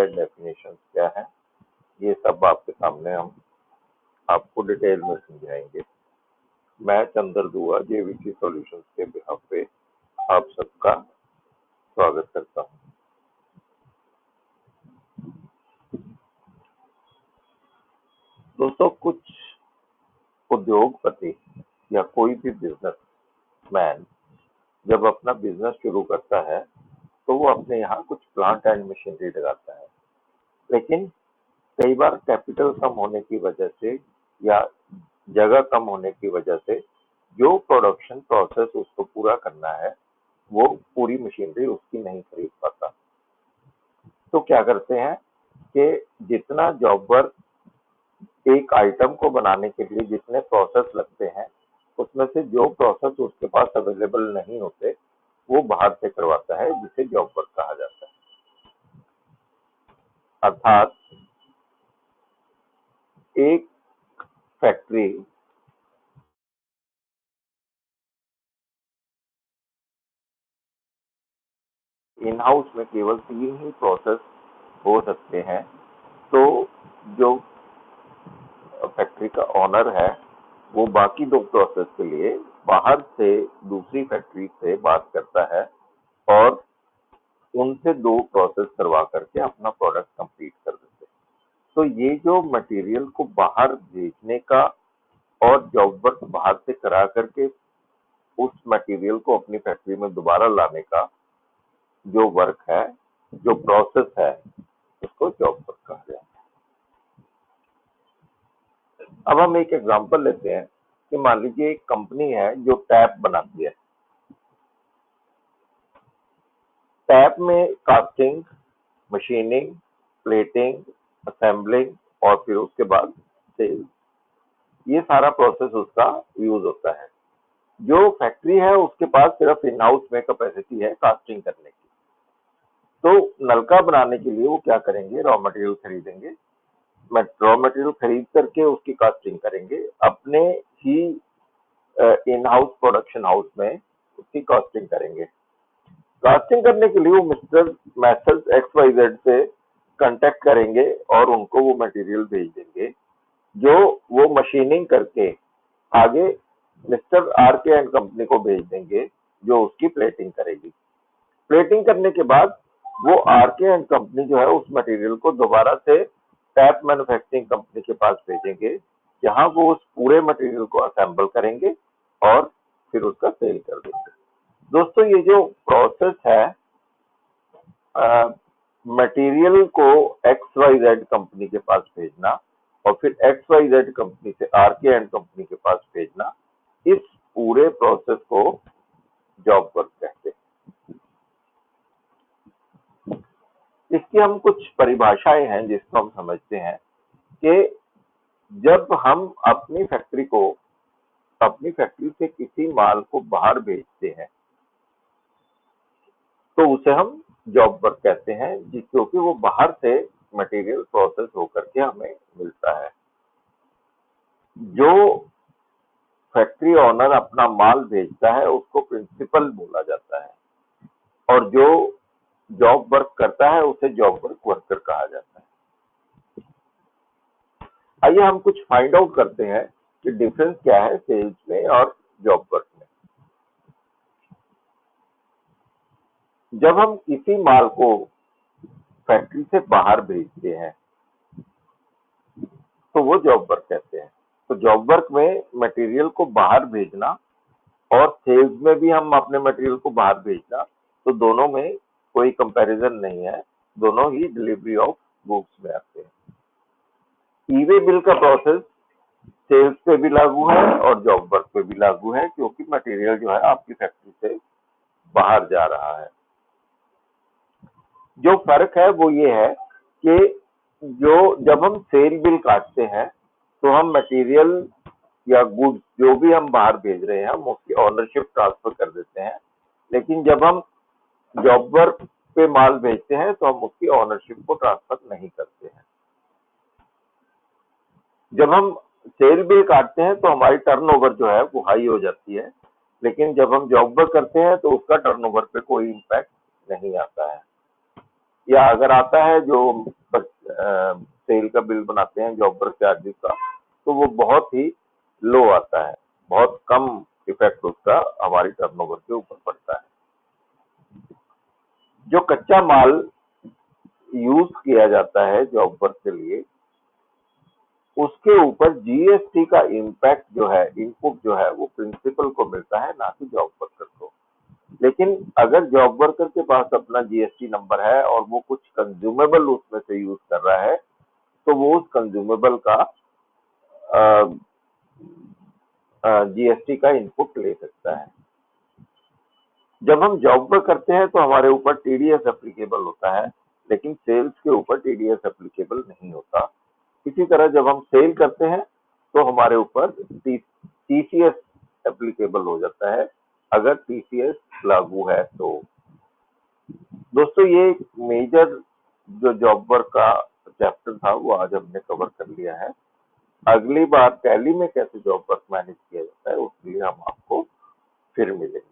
Definition क्या है, ये सब आपके सामने हम आपको डिटेल में समझाएंगे। मैं चंद्र दुआ जेवीसी सॉल्यूशंस के बिहाफ पे आप सबका स्वागत करता हूँ। दोस्तों, कुछ उद्योगपति या कोई भी बिजनेसमैन जब अपना बिजनेस शुरू करता है तो वो अपने यहाँ कुछ प्लांट एंड मशीनरी लगाता है, लेकिन कई बार कैपिटल कम होने की वजह से या जगह कम होने की वजह से जो प्रोडक्शन प्रोसेस उसको पूरा करना है वो पूरी मशीनरी उसकी नहीं खरीद पाता। तो क्या करते हैं कि जितना जॉब वर्क एक आइटम को बनाने के लिए जितने प्रोसेस लगते हैं उसमें से जो प्रोसेस उसके पास अवेलेबल नहीं होते वो बाहर से करवाता है, जिसे जॉब वर्क कहा जाता है। अर्थात एक फैक्ट्री इन हाउस में केवल 3 ही प्रोसेस हो सकते हैं। तो जो फैक्ट्री का ओनर है वो बाकी 2 प्रोसेस के लिए बाहर से दूसरी फैक्ट्री से बात करता है और उनसे 2 प्रोसेस करवा करके अपना प्रोडक्ट कंप्लीट कर देते हैं। तो ये जो मटेरियल को बाहर भेजने का और जॉब वर्क बाहर से करा करके उस मटेरियल को अपनी फैक्ट्री में दोबारा लाने का जो वर्क है, जो प्रोसेस है, उसको जॉब वर्क कहा जाता है। अब हम एक एग्जांपल लेते हैं कि मान लीजिए एक कंपनी है जो टैप बनाती है। टैप में कास्टिंग, मशीनिंग, प्लेटिंग, असेंबलिंग और फिर उसके बाद सेल, ये सारा प्रोसेस उसका यूज होता है। जो फैक्ट्री है उसके पास सिर्फ इन हाउस में कैपेसिटी है कास्टिंग करने की। तो नलका बनाने के लिए वो क्या करेंगे, रॉ मटेरियल खरीदेंगे, रॉ मटेरियल खरीद करके उसकी कास्टिंग करेंगे, अपने ही इन हाउस प्रोडक्शन हाउस में उसकी कास्टिंग करेंगे। कास्टिंग करने के लिए वो मिस्टर मैसर्स XYZ से कांटेक्ट करेंगे और उनको वो मटेरियल भेज देंगे, जो वो मशीनिंग करके आगे मिस्टर RK एंड कंपनी को भेज देंगे, जो उसकी प्लेटिंग करेगी। प्लेटिंग करने के बाद वो RK एंड कंपनी जो है उस मटेरियल को दोबारा से टैप मैन्युफैक्चरिंग कंपनी के पास भेजेंगे, जहां वो उस पूरे मटेरियल को असेंबल करेंगे और फिर उसका सेल कर देंगे। दोस्तों, ये जो प्रोसेस है मटेरियल को XYZ कंपनी के पास भेजना और फिर XYZ कंपनी से RK एंड कंपनी के पास भेजना, इस पूरे प्रोसेस को जॉब वर्क कहते हैं। इसकी हम कुछ परिभाषाएं हैं जिसको हम समझते हैं कि जब हम अपनी फैक्ट्री से किसी माल को बाहर भेजते हैं तो उसे हम जॉब वर्क कहते हैं, क्योंकि वो बाहर से मटेरियल प्रोसेस होकर के हमें मिलता है। जो फैक्ट्री ओनर अपना माल भेजता है उसको प्रिंसिपल बोला जाता है और जो जॉब वर्क करता है उसे जॉब वर्क वर्कर कहा जाता है। आइए हम कुछ फाइंड आउट करते हैं कि डिफरेंस क्या है सेल्स में और जॉब वर्क में। जब हम किसी माल को फैक्ट्री से बाहर भेजते हैं तो वो जॉब वर्क कहते हैं। तो जॉब वर्क में मटेरियल को बाहर भेजना और सेल्स में भी हम अपने मटेरियल को बाहर भेजना, तो दोनों में कोई कंपैरिजन नहीं है, दोनों ही डिलीवरी ऑफ गुड्स में आते हैं। ई-वे बिल का प्रोसेस सेल्स पे भी लागू है और जॉब वर्क पे भी लागू है, क्योंकि मटेरियल जो है आपकी फैक्ट्री से बाहर जा रहा है। जो फर्क है वो ये है कि जब हम सेल बिल काटते हैं तो हम मटेरियल या गुड्स जो भी हम बाहर भेज रहे हैं हम उसकी ऑनरशिप ट्रांसफर कर देते हैं, लेकिन जब हम जॉब वर्क पे माल भेजते हैं तो हम उसकी ऑनरशिप को ट्रांसफर नहीं करते हैं। जब हम सेल बिल काटते हैं तो हमारी टर्नओवर जो है वो हाई हो जाती है, लेकिन जब हम जॉब वर्क करते हैं तो उसका टर्नओवर पे कोई इम्पैक्ट नहीं आता है। या अगर आता है जो सेल का बिल बनाते हैं जॉब वर्क चार्जेस का, तो वो बहुत ही लो आता है, बहुत कम इफेक्ट उसका हमारी टर्नओवर के ऊपर पड़ता है। जो कच्चा माल यूज किया जाता है जॉब वर्क के लिए, उसके ऊपर जीएसटी का इम्पैक्ट जो है, इनपुट जो है, वो प्रिंसिपल को मिलता है, ना कि जॉब वर्कर को। लेकिन अगर जॉब वर्कर के पास अपना जीएसटी नंबर है और वो कुछ कंज्यूमेबल उसमें से यूज कर रहा है, तो वो उस कंज्यूमेबल का जीएसटी का इनपुट ले सकता है। जब हम जॉब वर्क करते हैं तो हमारे ऊपर टीडीएस एप्लीकेबल होता है, लेकिन सेल्स के ऊपर टीडीएस एप्लीकेबल नहीं होता। इसी तरह जब हम सेल करते हैं तो हमारे ऊपर टीसीएस एप्लीकेबल हो जाता है, अगर टीसीएस लागू है तो। दोस्तों, ये एक मेजर जो जॉब वर्क का चैप्टर था वो आज हमने कवर कर लिया है। अगली बार टैली में कैसे जॉब वर्क मैनेज किया जाता है उसके लिए हम आपको फिर मिलेंगे।